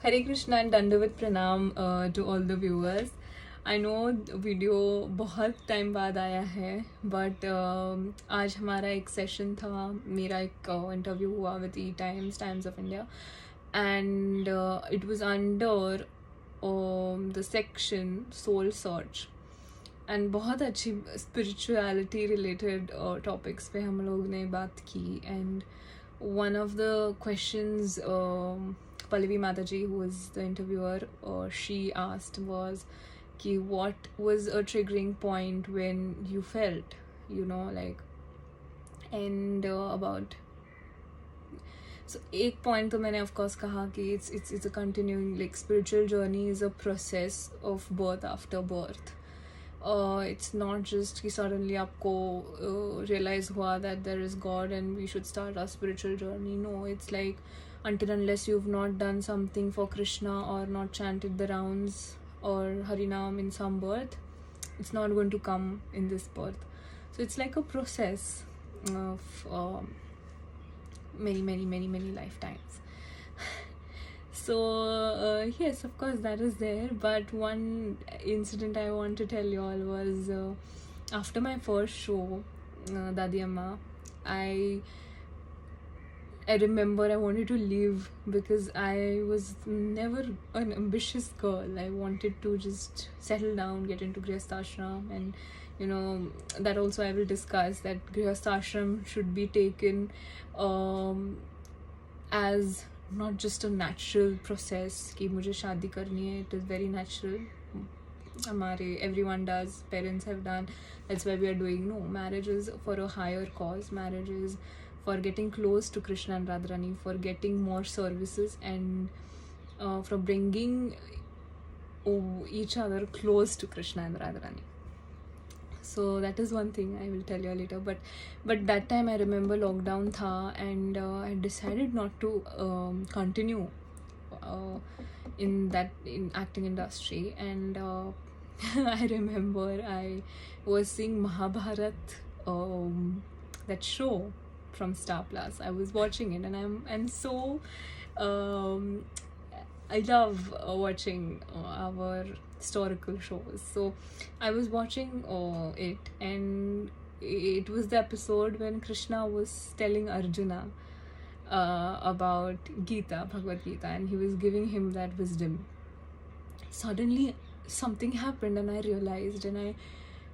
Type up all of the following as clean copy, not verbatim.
Hare Krishna and Dandavat Pranam to all the viewers. I know video बहुत time बाद आया है but आज हमारा एक सेशन था, मेरा एक इंटरव्यू हुआ with the Times of India and it was under the section soul search and बहुत अच्छी स्पिरिचुअलिटी रिलेटेड टॉपिक्स पे हम लोग ने बात की. And one of the questions Pallavi Mataji, who was the interviewer, she asked was ki what was a triggering point when you felt, like, and about so एक point तो मैंने of course कहा कि it's a continuing, like, spiritual journey is a process of birth after birth. It's not just कि suddenly आपको realize हुआ that there is God and we should start our spiritual journey. No, it's like until unless you've not done something for Krishna or not chanted the rounds or Harinam in some birth, it's not going to come in this birth. So it's like a process of many lifetimes. So yes, of course that is there, but one incident I want to tell you all was after my first show, Dadi Amma, I remember I wanted to leave because I was never an ambitious girl. I wanted to just settle down, get into Grihastashram, and that also I will discuss, that Grihastashram should be taken as not just a natural process कि मुझे शादी करनी है. It is very natural. हमारे everyone does, parents have done, that's why we are doing. No, marriage is for a higher cause. Marriage is for getting close to Krishna and Radharani, for getting more services, and for bringing each other close to Krishna and Radharani. So that is one thing I will tell you later. But that time I remember lockdown tha, and I decided not to continue in acting industry. And I remember I was seeing Mahabharat, that show from Star Plus. I was watching it, and I'm so I love watching our historical shows. So I was watching it, and it was the episode when Krishna was telling Arjuna about Bhagavad Gita, and he was giving him that wisdom. Suddenly something happened, and I realized, and I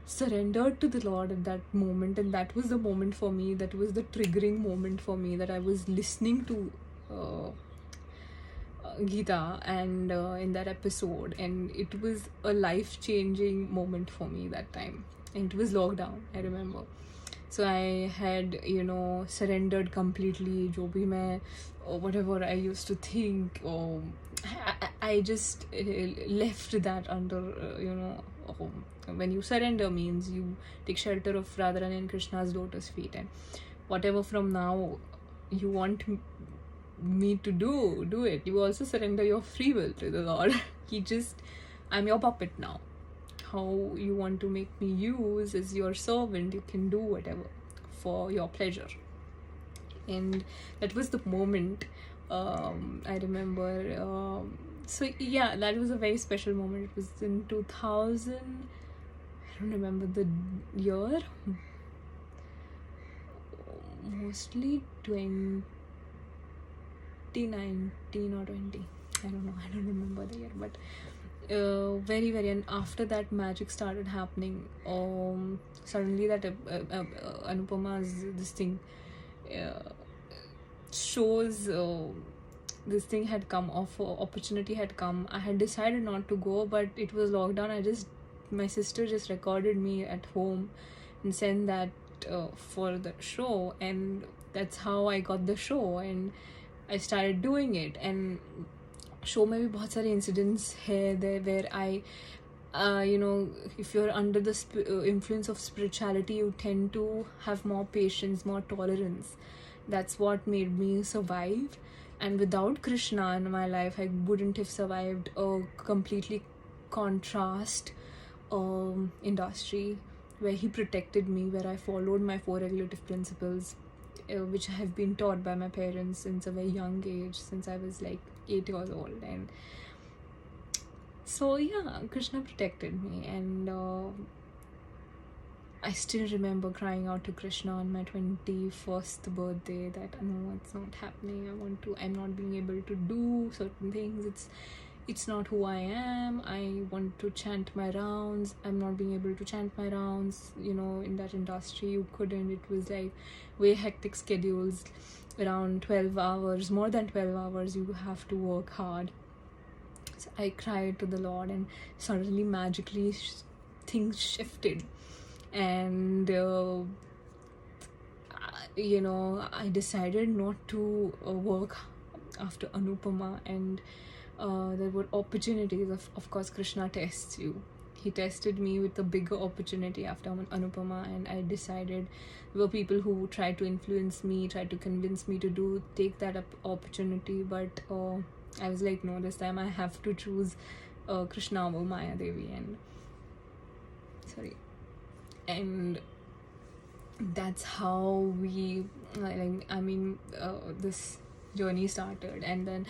surrendered to the Lord at that moment. And that was the moment for me, that was the triggering moment for me, that I was listening to Gita and in that episode, and it was a life-changing moment for me that time. And it was lockdown, I remember. So I had surrendered completely. जो भी मैं whatever I used to think, or I just left that under when you surrender means you take shelter of Radharani and Krishna's lotus feet, and whatever from now you want me to do it. You also surrender your free will to the Lord. I'm your puppet now. How you want to make me use as your servant, you can do whatever for your pleasure. And that was the moment I remember. So yeah, that was a very special moment. It was in 2000, I don't remember the year, mostly 2019 or 20, I don't remember the year, but very and after that magic started happening. Suddenly that Anupama's this thing shows, this thing had come, opportunity had come. I had decided not to go, but it was lockdown. My sister just recorded me at home and sent that for the show, and that's how I got the show, and I started doing it. And show में भी बहुत सारे incidents है there where I if you're under the influence of spirituality, you tend to have more patience, more tolerance. That's what made me survive. And without Krishna in my life, I wouldn't have survived a completely contrast industry where he protected me, where I followed my 4 regulative principles, which I have been taught by my parents since a very young age, since I was like 8 years old. And so yeah, Krishna protected me, and I still remember crying out to Krishna on my 21st birthday that no, it's not happening. I'm not being able to do certain things. It's not who I am. I want to chant my rounds. I'm not being able to chant my rounds. You know, in that industry, you couldn't. It was like way hectic schedules, around 12 hours, more than 12 hours. You have to work hard. So I cried to the Lord, and suddenly, magically, things shifted. And I decided not to work after Anupama, and there were opportunities. Of course, Krishna tests you. He tested me with a bigger opportunity after Anupama, and I decided there were people who tried to influence me, tried to convince me to take that opportunity, but I was like, no, this time I have to choose Krishna over Maya Devi. And that's how this journey started. And then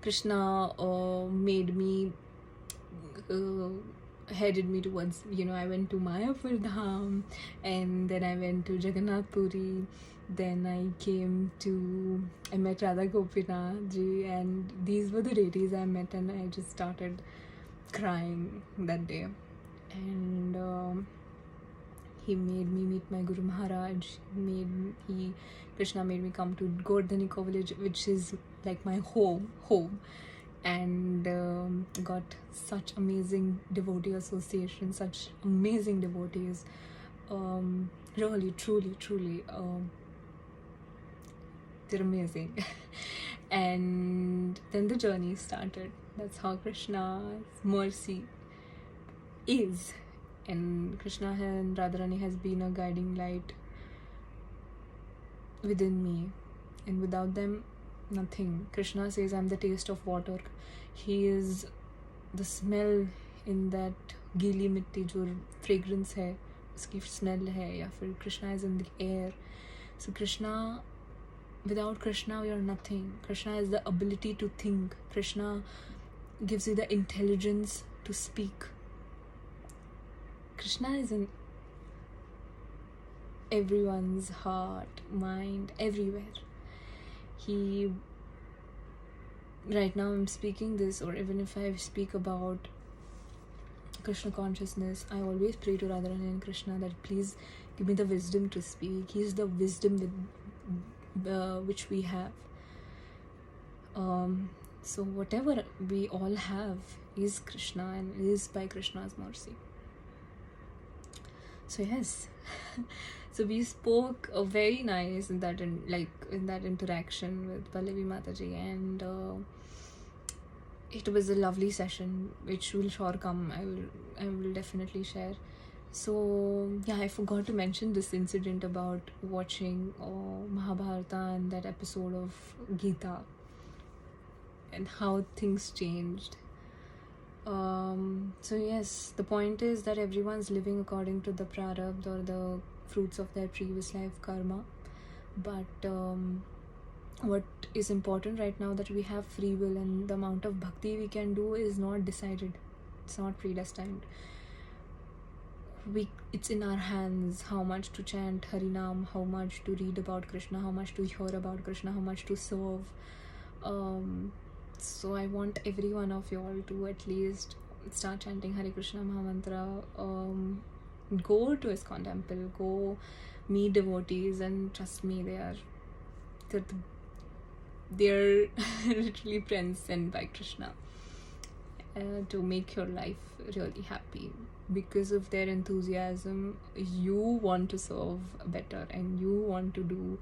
Krishna headed me towards, I went to Mayapur Dham, and then I went to Jagannath Puri. Then I met Radha Gopinath ji, and these were the deities I met, and I just started crying that day. And he made me meet my Guru Maharaj. Krishna made me come to Gordhanika village, which is like my home, and got such amazing devotee association, such amazing devotees. Really, truly, they're amazing. And then the journey started. That's how Krishna's mercy is. And Krishna and Radharani has been a guiding light within me, and without them, nothing. Krishna says, I'm the taste of water. He is the smell in that गीली मिट्टी जो fragrance है, उसकी smell है, या फिर Krishna is in the air. So Krishna, without Krishna, we are nothing. Krishna is the ability to think. Krishna gives you the intelligence to speak. Krishna is in everyone's heart, mind, everywhere. Right now I'm speaking this, or even if I speak about Krishna consciousness, I always pray to Radharani and Krishna that please give me the wisdom to speak. He is the wisdom which we have. So whatever we all have is Krishna, and is by Krishna's mercy. So yes, so we spoke very nice in that interaction with Pallavi Mataji, and it was a lovely session, which will sure come. I will definitely share. So yeah, I forgot to mention this incident about watching Mahabharata and that episode of Gita, and how things changed. So yes, the point is that everyone's living according to the prarabdha, or the fruits of their previous life karma. But what is important right now, that we have free will, and the amount of bhakti we can do is not decided. It's not predestined. It's in our hands how much to chant Harinam, how much to read about Krishna, how much to hear about Krishna, how much to serve. So I want every one of you all to at least start chanting Hare Krishna Mahamantra. Go to ISKCON temple, go meet devotees, and trust me, they're literally friends sent by Krishna to make your life really happy. Because of their enthusiasm, you want to serve better, and you want to do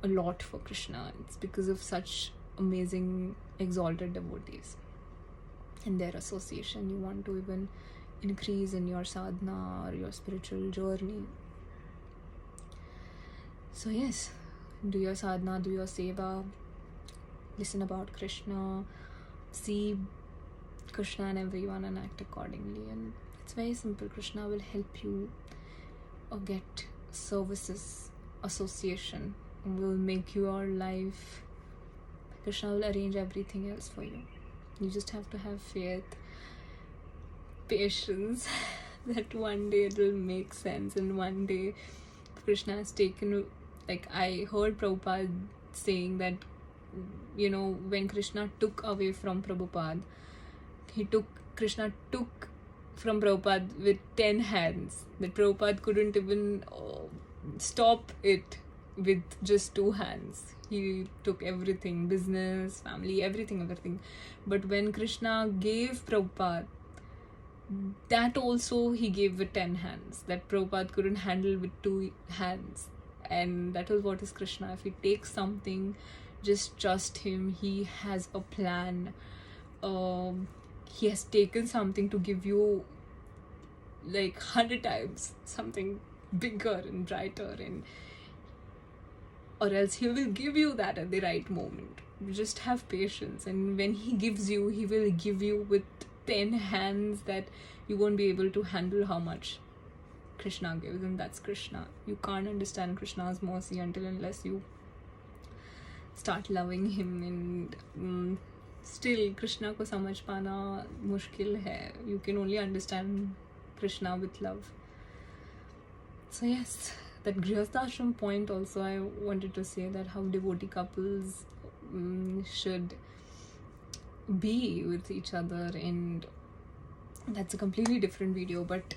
a lot for Krishna. It's because of such amazing exalted devotees and their association. You want to even increase in your sadhana or your spiritual journey. So yes, do your sadhana, do your seva, listen about Krishna, see Krishna and everyone, and act accordingly. And it's very simple. Krishna will help you get services, association, and will make your life Krishna will arrange everything else for you. You just have to have faith, patience, that one day it will make sense, and one day Krishna has taken, like I heard Prabhupada saying that, when Krishna took away from Prabhupada, Krishna took from Prabhupada with 10 hands, that Prabhupada couldn't even stop it with just 2 hands. He took everything, business, family, everything. But when Krishna gave Prabhupada, that also he gave with 10 hands, that Prabhupada couldn't handle with 2 hands. And that is what is Krishna. If he takes something, just trust him. He has a plan. He has taken something to give you like 100 times something bigger and brighter, or else he will give you that at the right moment. You just have patience, and when he gives you, he will give you with 10 hands that you won't be able to handle how much Krishna gives. And that's Krishna. You can't understand Krishna's mercy until unless you start loving him. And still Krishna ko samajh pana mushkil hai. You can only understand Krishna with love. So yes, that Grihastha Ashram point also I wanted to say, that how devotee couples should be with each other, and that's a completely different video. But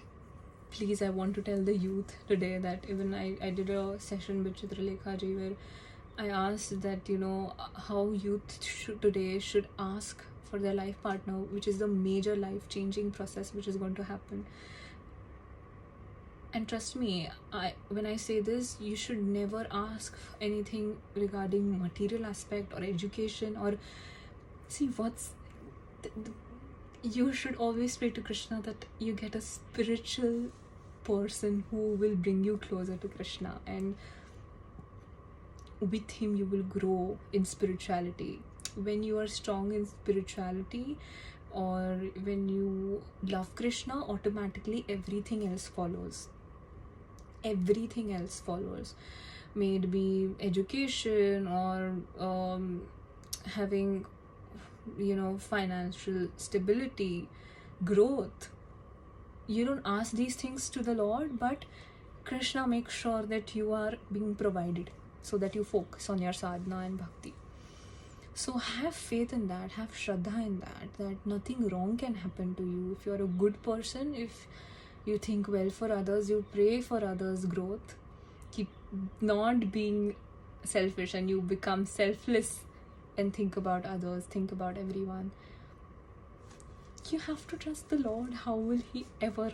please, I want to tell the youth today that even I did a session with Chitralekha ji where I asked that, how youth today should ask for their life partner, which is the major life-changing process which is going to happen. And trust me, when I say this, you should never ask anything regarding material aspect or education, or see you should always pray to Krishna that you get a spiritual person who will bring you closer to Krishna, and with him you will grow in spirituality. When you are strong in spirituality, or when you love Krishna, automatically everything else follows. May it be education or having financial stability, growth. You don't ask these things to the Lord, but Krishna makes sure that you are being provided, so that you focus on your sadhana and bhakti. So have faith in that, have shraddha in that nothing wrong can happen to you. If you're a good person, if you think well for others, you pray for others' growth, keep not being selfish, and you become selfless and think about others, think about everyone. You have to trust the Lord. How will he ever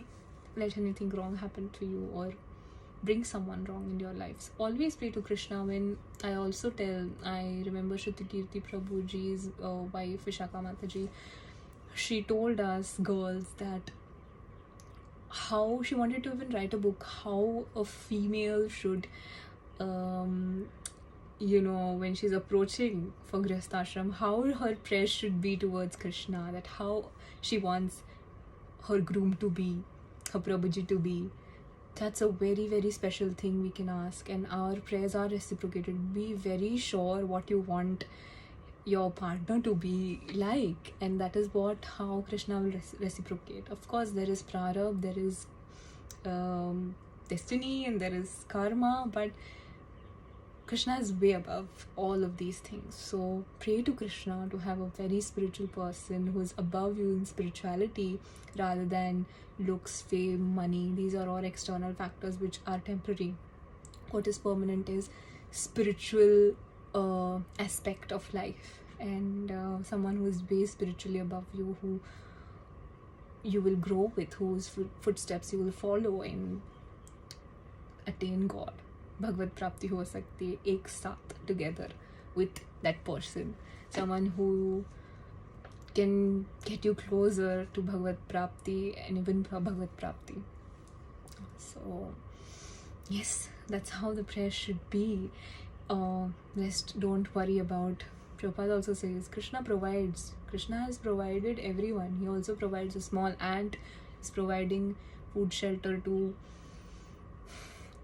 let anything wrong happen to you or bring someone wrong in your lives? Always pray to Krishna. When I also tell, I remember Shruti Kirti Prabhuji's wife Vishakha Mataji, she told us girls that how she wanted to even write a book, how a female should when she's approaching for Grihastha Ashram, how her prayer should be towards Krishna, that how she wants her groom to be, her Prabhuji to be. That's a very, very special thing we can ask, and our prayers are reciprocated. Be very sure what you want your partner to be like, and that is how Krishna will reciprocate. Of course, there is prarabdha, there is destiny, and there is karma, but Krishna is way above all of these things. So pray to Krishna to have a very spiritual person who is above you in spirituality, rather than looks, fame, money. These are all external factors which are temporary. What is permanent is spiritual aspect of life, and someone who is way spiritually above you, who you will grow with, whose footsteps you will follow and attain God. Bhagavad Prapti ho sakti hai ek saath, together with that person, someone who can get you closer to Bhagavad Prapti and even Bhagavad Prapti. So yes, that's how the prayer should be. Just don't worry about. Prabhupada also says Krishna provides. Krishna has provided everyone. He also provides. A small ant is providing food, shelter to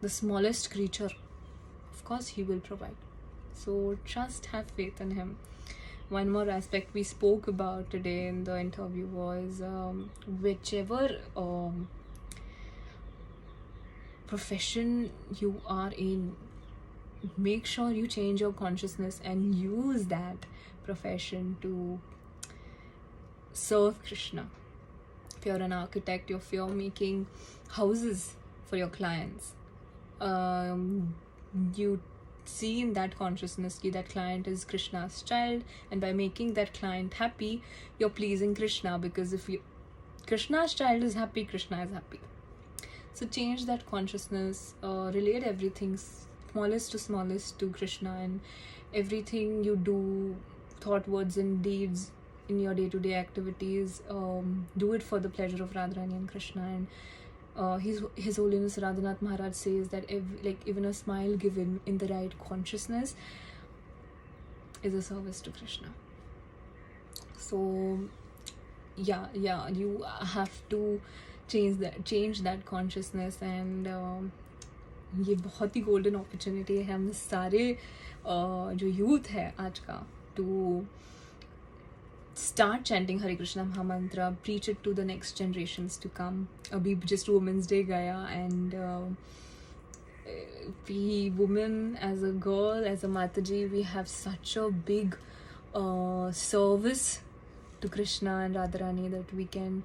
the smallest creature. Of course he will provide. So just have faith in him. one more aspect we spoke about today in the interview was whichever profession you are in, make sure you change your consciousness and use that profession to serve Krishna. If you're an architect, if you're making houses for your clients, you see in that consciousness that client is Krishna's child, and by making that client happy, you're pleasing Krishna, because if Krishna's child is happy, Krishna is happy. So change that consciousness, relate everything smallest to smallest to Krishna, and everything you do, thought, words and deeds in your day-to-day activities, do it for the pleasure of Radharani and Krishna. And His Holiness Radhanath Maharaj says that even a smile given in the right consciousness is a service to Krishna. So yeah, you have to change that consciousness. And ये बहुत ही golden opportunity है हम सारे जो youth है आज का, to start chanting Hare Krishna Mahamantra, preach it to the next generations to come. Abhi just Women's Day gaya, and we women, as a girl, as a Mataji, we have such a big service to Krishna and Radharani that we can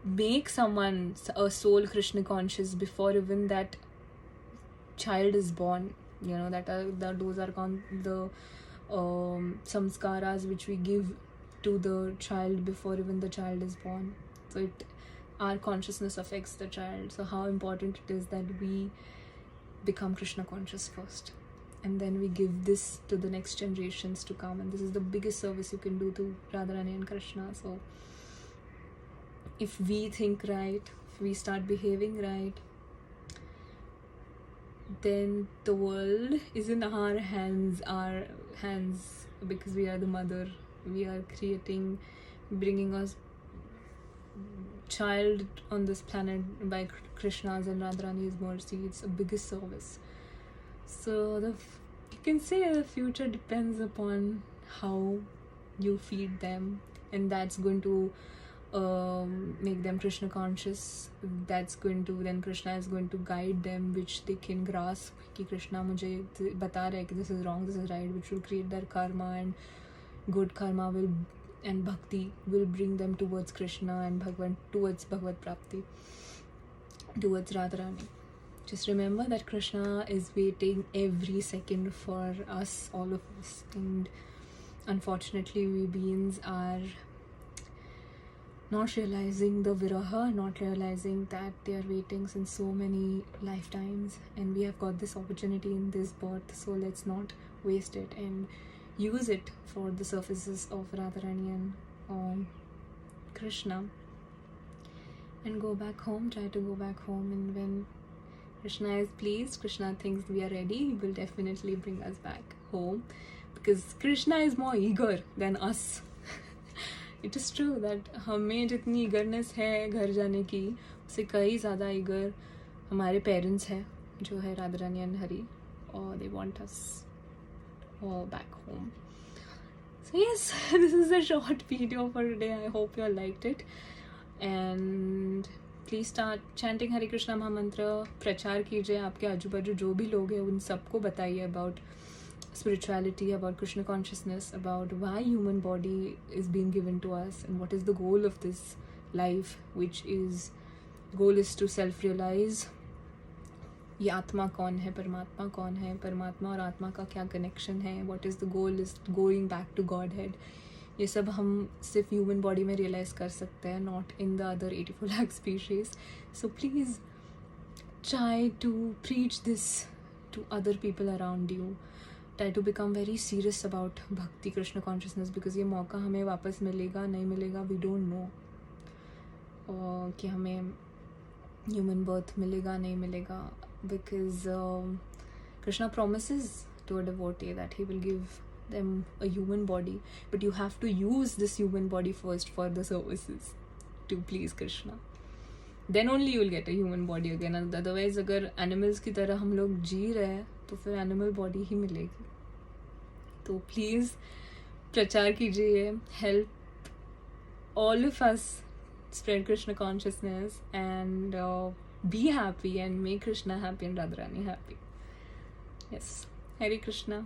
make someone a soul Krishna conscious before even that child is born. You know, those are the samskaras which we give to the child before even the child is born. So our consciousness affects the child. So how important it is that we become Krishna conscious first, and then we give this to the next generations to come. And this is the biggest service you can do to Radharani and Krishna. So if we think right, if we start behaving right, then the world is in our hands, because we are the mother. We are bringing us child on this planet by Krishna's and Radharani's mercy. It's the biggest service. So you can say the future depends upon how you feed them, and that's going to make them Krishna conscious. That's going to, then Krishna is going to guide them, which they can grasp कि Krishna मुझे बता रहा है कि this is wrong, this is right, which will create their karma, and good karma and bhakti will bring them towards Krishna and towards Bhagavad Prapti, towards Radharani. Just remember that Krishna is waiting every second for us, all of us, and unfortunately we beings are not realizing the viraha, not realizing that they are waiting since so many lifetimes, and we have got this opportunity in this birth. So let's not waste it and use it for the services of Radharani and Krishna, and go back home. Try to go back home, and when Krishna is pleased, Krishna thinks we are ready, he will definitely bring us back home, because Krishna is more eager than us. It is true that हमें जितनी eagerness है घर जाने की, उससे कई ज़्यादा eager हमारे parents हैं, जो है Radharani and Hari, or they want us all back home. So yes, this is a short video for today. I hope you all liked it, and please start chanting Hare Krishna Mahamantra. प्रचार कीजिए, आपके आजू बाजू जो भी लोग हैं उन सबको बताइए about spirituality, about Krishna consciousness, about why human body is being given to us, and what is the goal of this life, which is goal is to self-realize ये आत्मा कौन है, परमात्मा कौन है, परमात्मा और आत्मा का क्या कनेक्शन है, what is the goal is going back to Godhead. ये सब हम सिर्फ ह्यूमन बॉडी में रियलाइज़ कर सकते हैं, not in the other 84 lakh species. So please try to preach this to other people around you. Try to become very serious about Bhakti Krishna consciousness, because ये मौका हमें वापस मिलेगा नहीं मिलेगा, we don't know. कि हमें human birth मिलेगा नहीं मिलेगा, because Krishna promises to a devotee that he will give them a human body, but you have to use this human body first for the services to please Krishna. Then only you will get a human body again. Otherwise, अगर animals की तरह हम लोग जी रहे हैं तो फिर animal body ही मिलेगी. तो प्लीज़ प्रचार कीजिए, help all of us spread Krishna consciousness and be happy and make Krishna happy and Radharani happy. Yes, Hare Krishna.